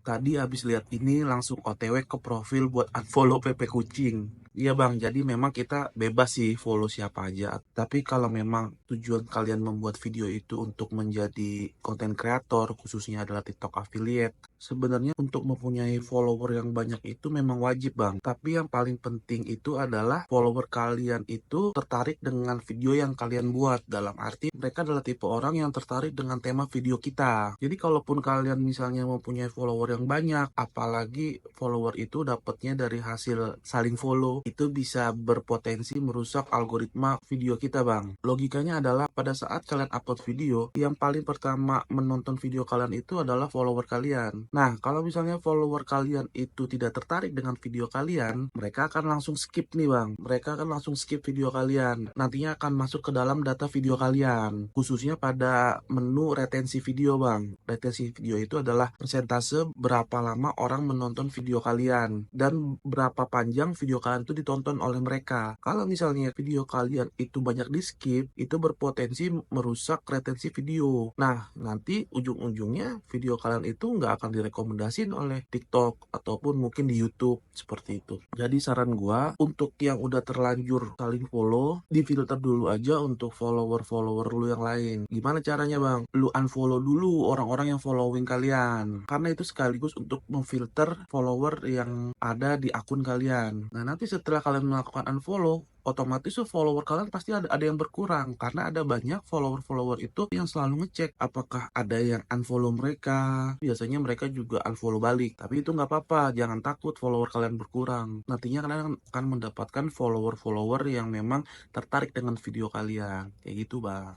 Tadi habis lihat ini langsung OTW ke profil buat unfollow Pepe Kucing. Iya bang, jadi memang kita bebas sih follow siapa aja. Tapi kalau memang tujuan kalian membuat video itu untuk menjadi konten kreator, khususnya adalah TikTok affiliate, sebenarnya untuk mempunyai follower yang banyak itu memang wajib bang. Tapi yang paling penting itu adalah follower kalian itu tertarik dengan video yang kalian buat. Dalam arti mereka adalah tipe orang yang tertarik dengan tema video kita. Jadi kalaupun kalian misalnya mempunyai follower yang banyak, apalagi follower itu dapatnya dari hasil saling follow, itu bisa berpotensi merusak algoritma video kita bang. Logikanya adalah pada saat kalian upload video, yang paling pertama menonton video kalian itu adalah follower kalian. Nah, kalau misalnya follower kalian itu tidak tertarik dengan video kalian, mereka akan langsung skip nih bang. Mereka akan langsung skip video kalian. Nantinya akan masuk ke dalam data video kalian, khususnya pada menu retensi video bang. Retensi video itu adalah persentase berapa lama orang menonton video kalian dan berapa panjang video kalian itu ditonton oleh mereka. Kalau misalnya video kalian itu banyak di skip, itu berpotensi merusak retensi video. Nah, nanti ujung-ujungnya video kalian itu nggak akan direkomendasiin oleh TikTok ataupun mungkin di YouTube seperti itu. Jadi saran gua untuk yang udah terlanjur saling follow, di filter dulu aja untuk follower-follower lu yang lain. Gimana caranya bang? Lu unfollow dulu orang-orang yang following kalian. Karena itu sekaligus untuk memfilter follower yang ada di akun kalian. Nah nanti setelah kalian melakukan unfollow, otomatis tuh follower kalian pasti ada yang berkurang. Karena ada banyak follower-follower itu yang selalu ngecek apakah ada yang unfollow mereka. Biasanya mereka juga unfollow balik. Tapi itu nggak apa-apa, jangan takut follower kalian berkurang. Nantinya kalian akan mendapatkan follower-follower yang memang tertarik dengan video kalian. Kayak gitu bang.